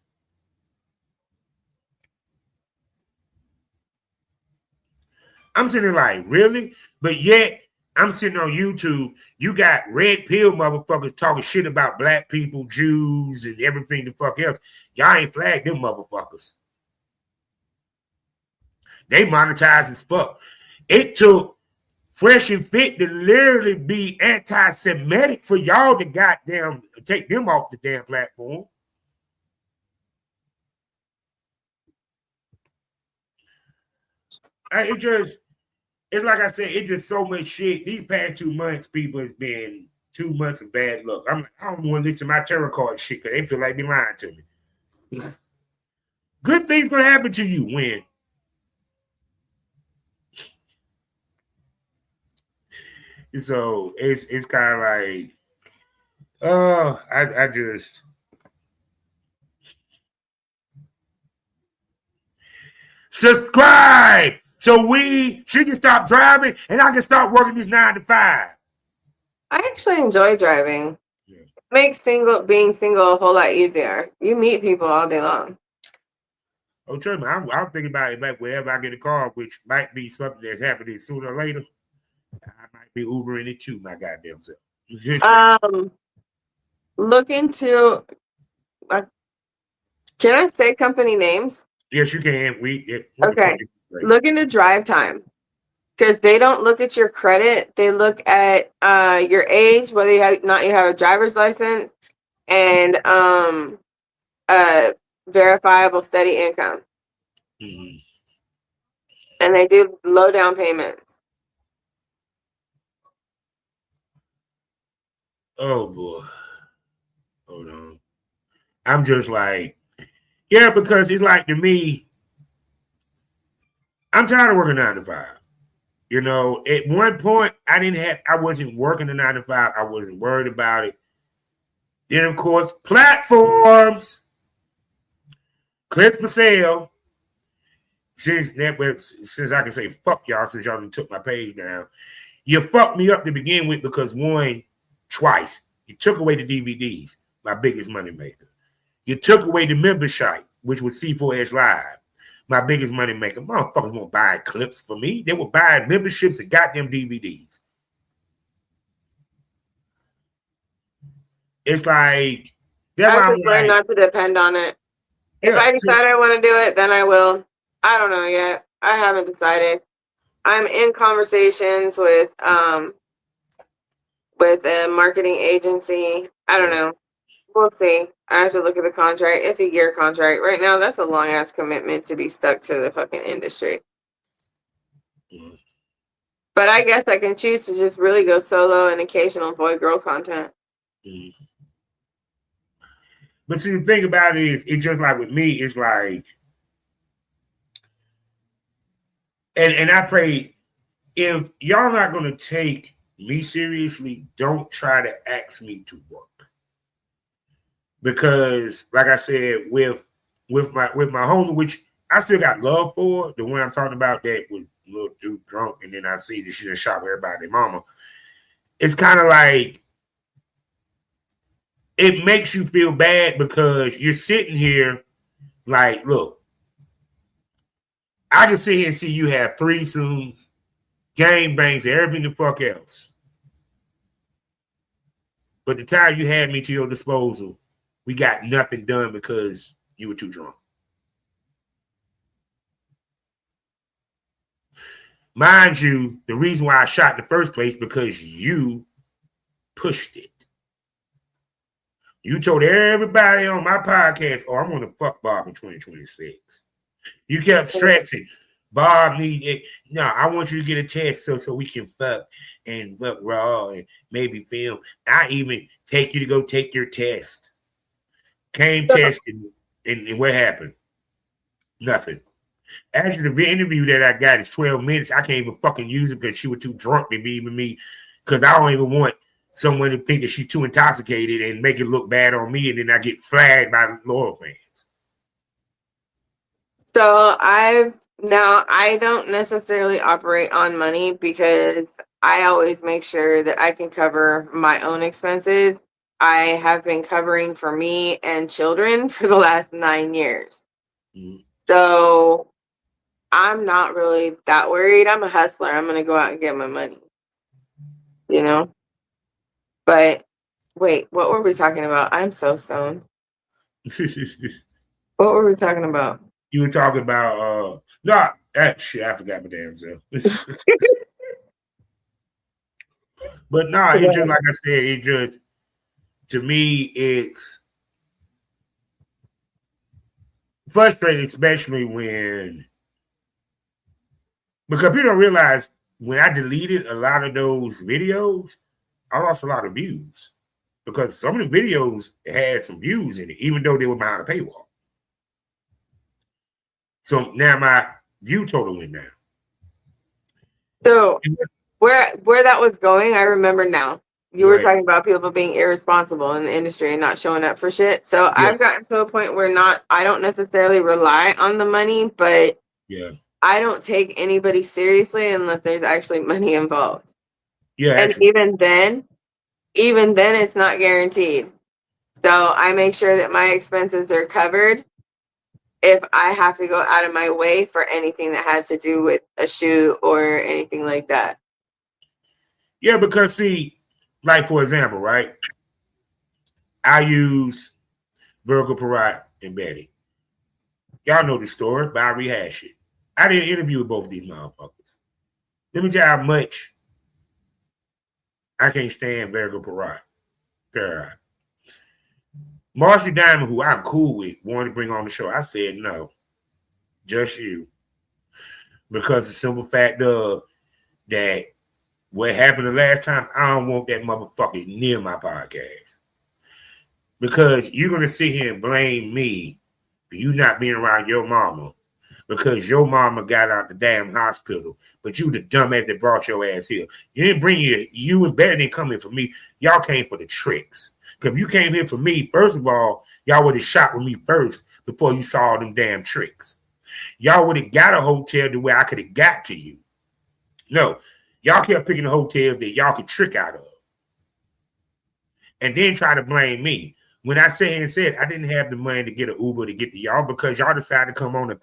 I'm sitting there like, really? But yet, I'm sitting on YouTube. You got red pill motherfuckers talking shit about black people, Jews, and everything the fuck else. Y'all ain't flagged them motherfuckers. They monetized as fuck. It took Fresh and Fit to literally be anti-Semitic for y'all to goddamn take them off the damn platform. It's like I said, it's just so much shit. These past 2 months, people, has been 2 months of bad luck. I don't want to listen to my tarot card shit because they feel like they lying to me. Good things gonna happen to you when. So it's kind of like, I just. Subscribe so she can stop driving and I can start working this 9 to 5. I actually enjoy driving. Yeah. It makes being single a whole lot easier. You meet people all day long. Oh, trust me, I'm thinking about it back wherever I get a car, which might be something that's happening sooner or later. I might be Ubering it too, my goddamn self. Look into. Can I say company names? Yes, you can. Okay. Look into drive time because they don't look at your credit. They look at your age, whether you have a driver's license, and verifiable steady income. Mm-hmm. And they do low down payments. Oh boy. Hold on. I'm just like, yeah, because it's like to me, I'm tired of working 9 to 5. At one point, I wasn't working a 9 to 5. I wasn't worried about it. Then, of course, platforms, clips for sale. Since I can say fuck y'all, since y'all took my page down, you fucked me up to begin with because twice, you took away the DVDs, my biggest money maker. You took away the membership, which was C4S Live. My biggest money maker. Motherfuckers won't buy clips for me. They were buying memberships and goddamn DVDs. It's like I just learned not to depend on it. If I decide I want to do it, then I will. I don't know yet. I haven't decided. I'm in conversations with with a marketing agency. I don't know. We'll see. I have to look at the contract. It's a year contract. Right now, that's a long ass commitment to be stuck to the fucking industry. Mm. But I guess I can choose to just really go solo and occasional boy girl content. Mm. But see, the thing about it is, it's just like with me, it's like, and I pray, if y'all not gonna take me seriously, don't try to ask me to work. Because, like I said, with my homie, which I still got love for, the one I'm talking about that was a little dude drunk, and then I see that she done shot with everybody, their mama. It's kind of like, it makes you feel bad because you're sitting here like, look, I can sit here and see you have threesomes, gang bangs, everything the fuck else. But the time you had me to your disposal, we got nothing done because you were too drunk. Mind you, the reason why I shot in the first place because you pushed it. You told everybody on my podcast, oh, I'm going to fuck Bob in 2026. You kept stressing, Bob need it. No, I want you to get a test so we can fuck and fuck raw and maybe film. I even take you to go take your test. Came tested, and what happened? Nothing. Actually, the interview that I got is 12 minutes. I can't even fucking use it because she was too drunk to be even me. Because I don't even want someone to think that she's too intoxicated and make it look bad on me, and then I get flagged by loyal fans. So I don't necessarily operate on money because I always make sure that I can cover my own expenses. I have been covering for me and children for the last 9 years. Mm-hmm. So I'm not really that worried. I'm a hustler. I'm going to go out and get my money, you know? But wait, what were we talking about? I'm so stoned. What were we talking about? You were talking about, shit, I forgot my damn self. But no, it's just like I said, it just, to me, it's frustrating, especially when, because people don't realize when I deleted a lot of those videos, I lost a lot of views because some of the videos had some views in it, even though they were behind a paywall. So now my view total went down. So where that was going, I remember now. You were talking about people being irresponsible in the industry and not showing up for shit. So I've gotten to a point where I don't necessarily rely on the money, but I don't take anybody seriously unless there's actually money involved. Yeah, and actually, even then it's not guaranteed. So I make sure that my expenses are covered if I have to go out of my way for anything that has to do with a shoot or anything like that. Yeah, because see, like for example, right? I use Virgil Parat and Betty. Y'all know the story, but I rehash it. I did an interview with both of these motherfuckers. Let me tell you how much I can't stand Virgil Parat. Marcy Diamond, who I'm cool with, wanted to bring on the show. I said no, just you. Because the simple fact of that what happened the last time, I don't want that motherfucker near my podcast. Because you're going to sit here and blame me for you not being around your mama because your mama got out the damn hospital, but you the dumbass that brought your ass here. You didn't bring you and Betty didn't come in for me. Y'all came for the tricks. Because if you came here for me, first of all, y'all would have shot with me first before you saw them damn tricks. Y'all would have got a hotel to where I could have got to you. No, y'all kept picking the hotels that y'all could trick out of. And then try to blame me. When I sat here and said I didn't have the money to get an Uber to get to y'all because y'all decided to come on a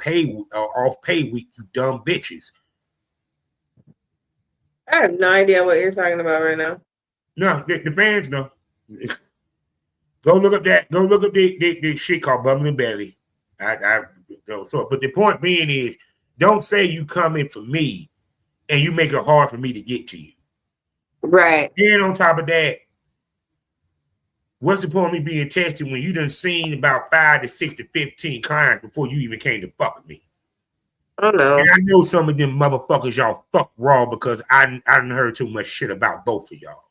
off pay week, you dumb bitches. I have no idea what you're talking about right now. No, the fans know. Go look up that. Go look up the shit called Bubbling Belly. But the point being is, don't say you come in for me and you make it hard for me to get to you. Right. And on top of that, what's the point of me being tested when you done seen about 5 to 6 to 15 clients before you even came to fuck with me? I don't know. And I know some of them motherfuckers y'all fuck raw because I done heard too much shit about both of y'all.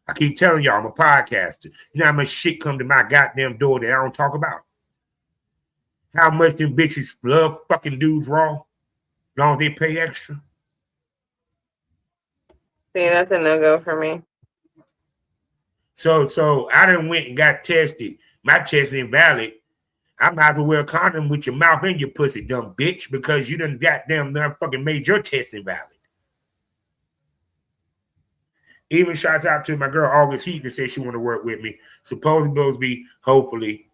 I keep telling y'all I'm a podcaster. You know how much shit come to my goddamn door that I don't talk about? How much them bitches love fucking dudes raw? As long as they pay extra. See, that's a no-go for me. So I done went and got tested. My test invalid. I might as well wear a condom with your mouth and your pussy, dumb bitch, because you done goddamn fucking made your test invalid. Even shouts out to my girl August Heat that said she want to work with me. Supposed to be hopefully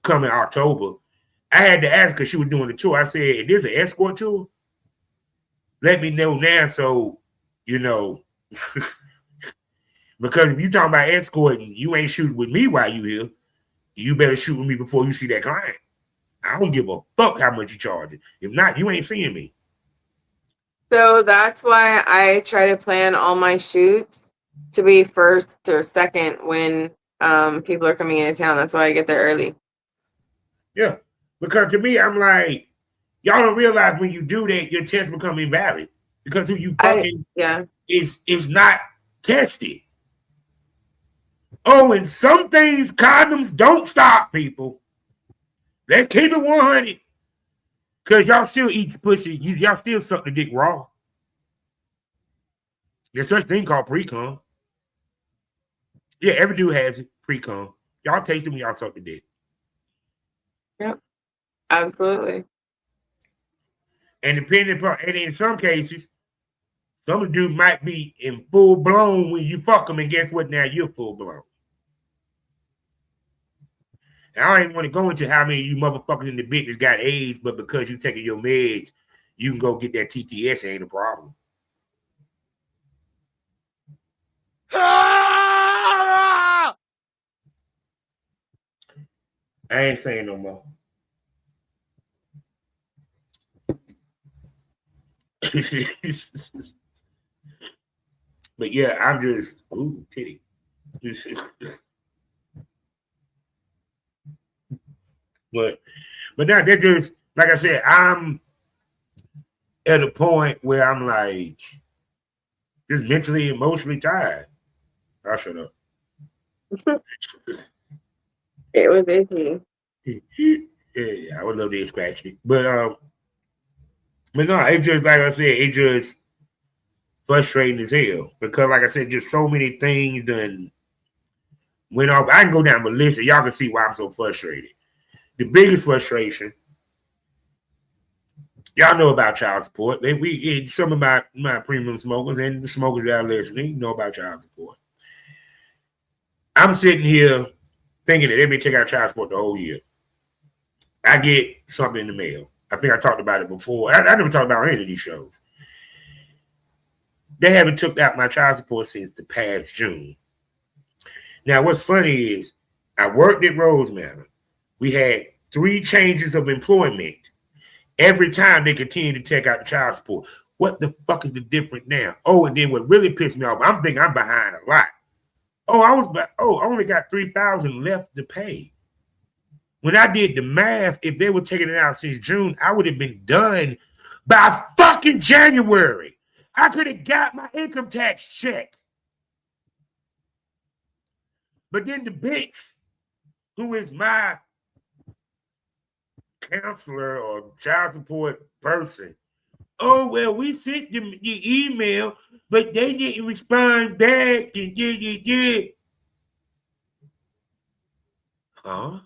coming October. I had to ask because she was doing the tour. I said, "Is this an escort tour? Let me know now, so you know." Because if you talking about escorting, you ain't shooting with me while you here. You better shoot with me before you see that client. I don't give a fuck how much you charge it. If not, you ain't seeing me. So that's why I try to plan all my shoots to be first or second when people are coming into town. That's why I get there early. Yeah. Because to me, I'm like, y'all don't realize when you do that, your test become invalid. Because who you fucking is not tested. Oh, and some things, condoms don't stop people. Let's keep it 100. Because y'all still eat pussy. Y'all still suck the dick raw. There's such thing called pre-cum. Yeah, every dude has it, pre-cum. Y'all taste it when y'all suck the dick. Yep. Absolutely. And depending upon, and in some cases, some of the dude might be in full blown when you fuck them, and guess what? Now you're full blown. I don't even want to go into how many of you motherfuckers in the business got AIDS, but because you taking your meds, you can go get that TTS. Ain't a problem. I ain't saying no more. But yeah, I'm just titty. But now they're just like I said, I'm at a point where I'm like just mentally, emotionally tired. I'll shut up. It was itchy. Yeah, I would love to scratch it. But no, it just like I said, it just frustrating as hell. Because like I said, just so many things done went off. I can go down the list and y'all can see why I'm so frustrated. The biggest frustration, y'all know about child support. Some of my premium smokers and the smokers that are listening know about child support. I'm sitting here thinking that they may take out child support the whole year. I get something in the mail. I think I talked about it before. I never talked about any of these shows. They haven't took out my child support since the past June. Now, what's funny is I worked at Rosemary. We had 3 changes of employment. Every time they continue to take out the child support. What the fuck is the difference now? Oh, and then what really pissed me off, I'm thinking I'm behind a lot. I only got $3,000 left to pay. When I did the math, if they were taking it out since June, I would have been done by fucking January. I could have got my income tax check. But then the bitch, who is my counselor or child support person, oh, well, we sent them the email, but they didn't respond back. Huh?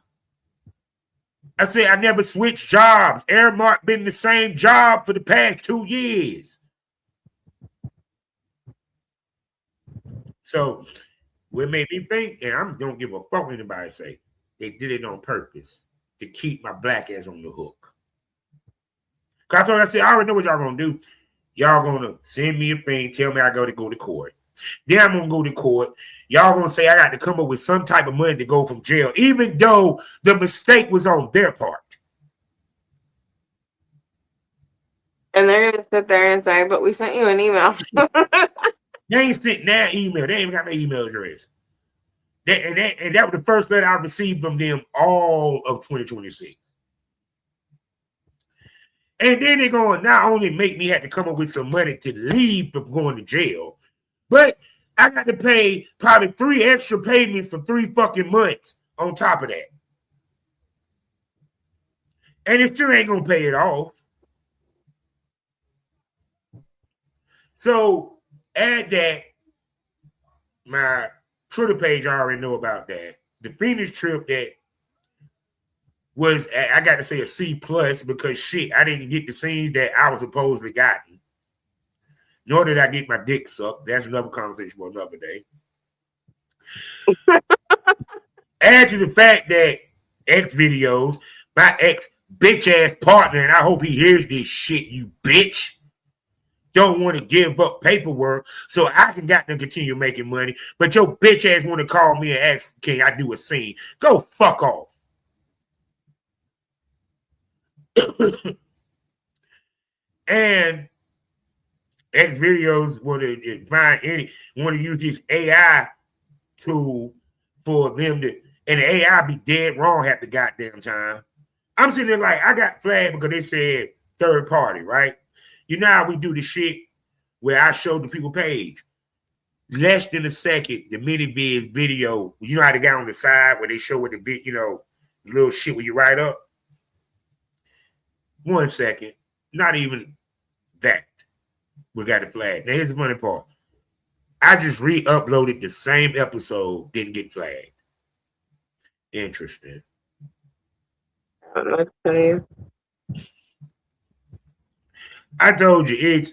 I said I never switched jobs. Airmark been the same job for the past 2 years. So what made me think, and I don't give a fuck what anybody say, they did it on purpose to keep my black ass on the hook. Cause I said, I already know what y'all gonna do. Y'all gonna send me a thing, tell me I got to go to court. Then I'm gonna go to court. Y'all gonna say I got to come up with some type of money to go from jail, even though the mistake was on their part. And they're gonna sit there and say, "But we sent you an email." They ain't sent that email. They ain't even got my email address. And that was the first letter I received from them all of 2026. And then they're going to not only make me have to come up with some money to leave from going to jail, but I got to pay probably 3 extra payments for 3 fucking months on top of that. And it still ain't going to pay it off. So add that, my Twitter page, I already know about that. The Phoenix trip that was, I got to say a C+ because shit, I didn't get the scenes that I was supposedly gotten. Nor did I get my dick sucked. That's another conversation for another day. Add to the fact that X videos, my ex bitch ass partner, and I hope he hears this shit, you bitch, don't want to give up paperwork so I can continue making money, but your bitch ass want to call me and ask, can I do a scene? Go fuck off. And X videos want to use this AI tool for them to, and the AI be dead wrong half the goddamn time. I'm sitting there like, I got flagged because they said third party, right? You know how we do the shit where I show the people page. Less than a second, the mini-viz video, you know how they got on the side where they show what the, little shit where you write up? 1 second, not even that. We got it flagged. Now here's the funny part. I just re-uploaded the same episode, didn't get flagged. Interesting. I don't know what to tell you. I told you,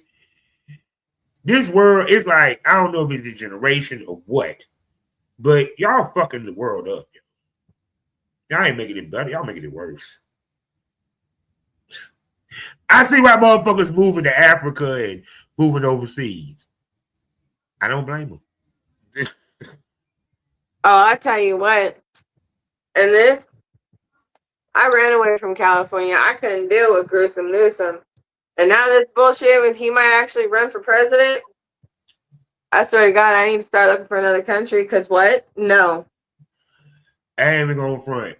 this world is like, I don't know if it's a generation or what, but y'all fucking the world up. Y'all ain't making it better. Y'all making it worse. I see why motherfuckers moving to Africa and moving overseas. I don't blame them. Oh, I tell you what. And this, I ran away from California. I couldn't deal with Gruesome Newsom. And now this bullshit with he might actually run for president. I swear to God, I need to start looking for another country because what? No. I ain't even going front.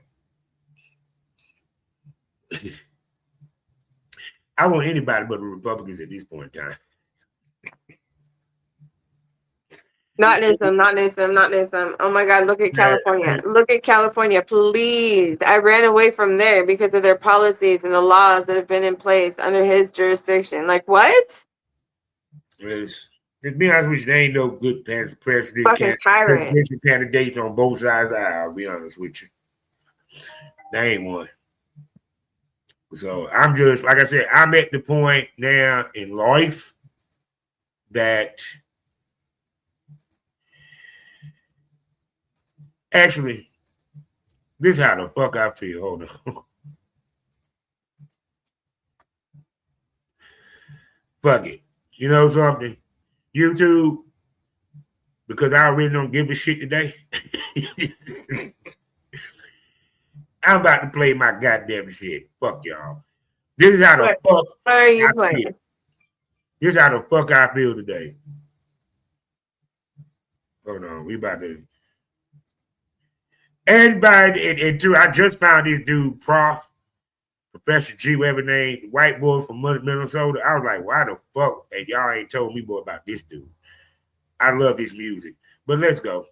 I want anybody but the Republicans at this point in time. Not Newsom. Oh my God, look at California. Look at California, please. I ran away from there because of their policies and the laws that have been in place under his jurisdiction. Like, what? Yes. To be honest with you, there ain't no good presidential candidates on both sides of the aisle, I'll be honest with you. There ain't one. So I'm just, like I said, I'm at the point now in life that actually, this is how the fuck I feel. Hold on. Fuck it. You know something? YouTube, because I really don't give a shit today. I'm about to play my goddamn shit. Fuck y'all. This is how the fuck What are you playing? feel. This is how the fuck I feel today. Hold on. We about to. Everybody, and I just found this dude, Professor G, whatever name, the white boy from Minnesota. I was like, why the fuck? And y'all ain't told me more about this dude. I love his music. But let's go.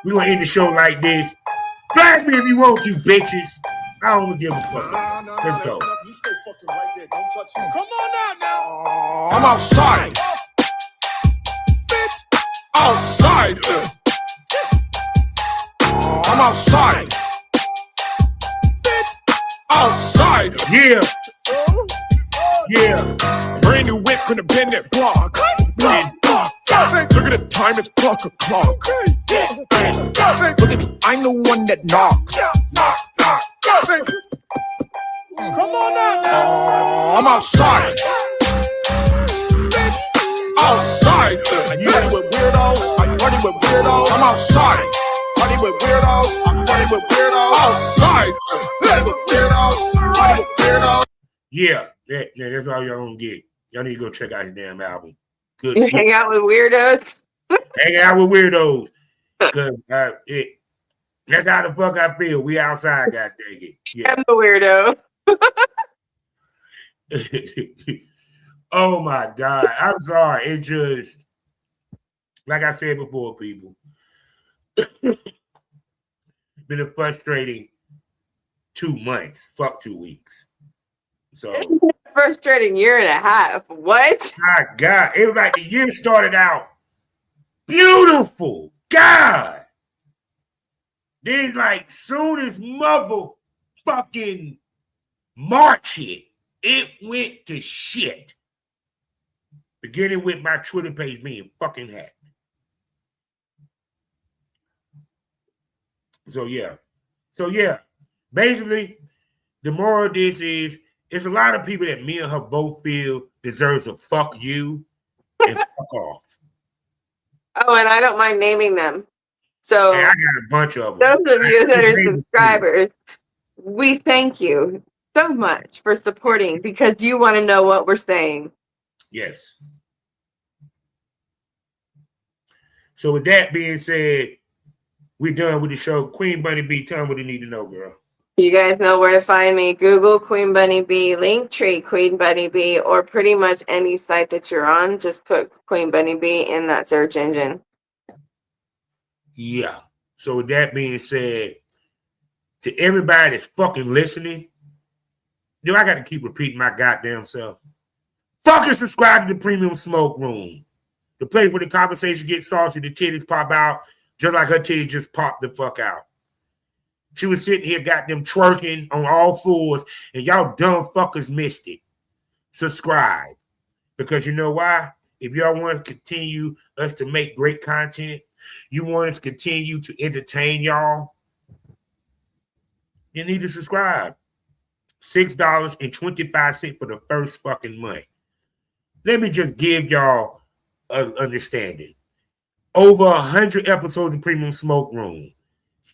We're going to end the show like this. Flag me if you want to, bitches. I don't give a fuck. Let's go. You stay fucking right there. Don't touch him. Come on now. I'm outside. Bitch. Outside. I'm outside. Bitch. Outside. Yeah. Yeah. Brand new whip could have been that block. Look at the time, it's clock o'clock. Look at me, I'm the one that knocks. Come on now. I'm outside. Outside. Party with weirdos. I party with weirdos. I'm outside. Party with weirdos. I party with weirdos. Outside. Party with weirdos. Party with weirdos. Yeah. Yeah, that's all y'all gonna get. Y'all need to go check out his damn album. Good. You hang out with weirdos. Hang out with weirdos. Because that's how the fuck I feel. We outside, god dang it. Yeah. I'm the weirdo. Oh my God. I'm sorry. It just, like I said before, people, been a frustrating 2 months. Fuck 2 weeks. So, Frustrating year and a half. What? my God. It was like the year started out beautiful. God. Then, like, soon as motherfucking March hit, it went to shit. Beginning with my Twitter page being fucking hacked. So yeah. Basically, the moral of this is it's a lot of people that me and her both feel deserves a fuck you and fuck off. Oh, and I don't mind naming them. So And I got a bunch of them. those of you that are subscribers, we thank you so much for supporting because you want to know what we're saying. Yes. So with that being said, we're done with the show. Queen Bunny B, tell them what they need to know, girl. You guys know where to find me. Google Queen Bunny B, Linktree Queen Bunny B, or pretty much any site that you're on. Just put Queen Bunny B in that search engine. Yeah. So with that being said, to everybody that's fucking listening, I got to keep repeating my goddamn self. Fucking subscribe to the Premium Smoke Room. The place where the conversation gets saucy, the titties pop out, just like her titties just popped the fuck out. She was sitting here goddamn twerking on all fours, and y'all dumb fuckers missed it. Subscribe. Because you know why? If y'all want to continue us to make great content, you want us to continue to entertain y'all, you need to subscribe. $6.25 for the first fucking month. Let me just give y'all an understanding. Over 100 episodes of Premium Smoke Room.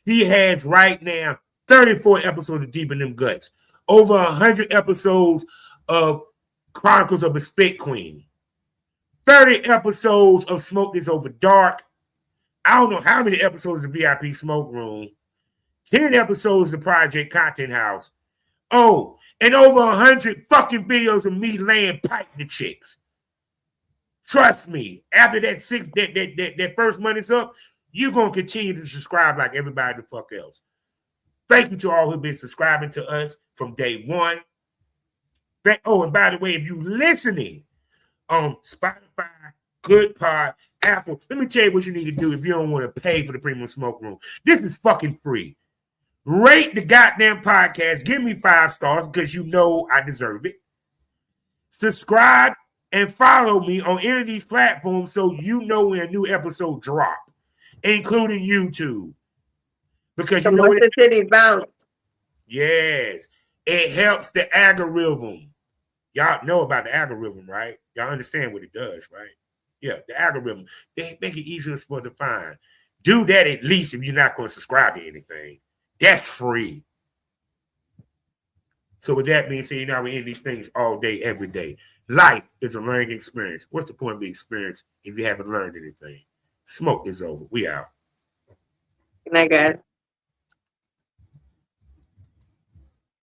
She has right now 34 episodes of Deep in Them Guts. Over 100 episodes of Chronicles of a Spit Queen. 30 episodes of Smoke This Over Dark. I don't know how many episodes of VIP Smoke Room. 10 episodes of Project Content House. Oh, and over 100 fucking videos of me laying pipe to chicks. Trust me, after that first month is up, you're going to continue to subscribe like everybody the fuck else. Thank you to all who've been subscribing to us from day one. And by the way, if you're listening on Spotify, Good Pod, Apple, let me tell you what you need to do if you don't want to pay for the Premium Smoke Room. This is fucking free. Rate the goddamn podcast. Give me 5 stars because you know I deserve it. Subscribe and follow me on any of these platforms so you know when a new episode drop, including YouTube. Because you know what the city bounce. Yes. It helps the algorithm. Y'all know about the algorithm, right? Y'all understand what it does, right? Yeah, the algorithm. They make it easier for to find. Do that at least if you're not going to subscribe to anything. That's free. So with that being said, we end these things all day, every day. Life is a learning experience. What's the point of the experience if you haven't learned anything? Smoke is over. We out. Good night, guys.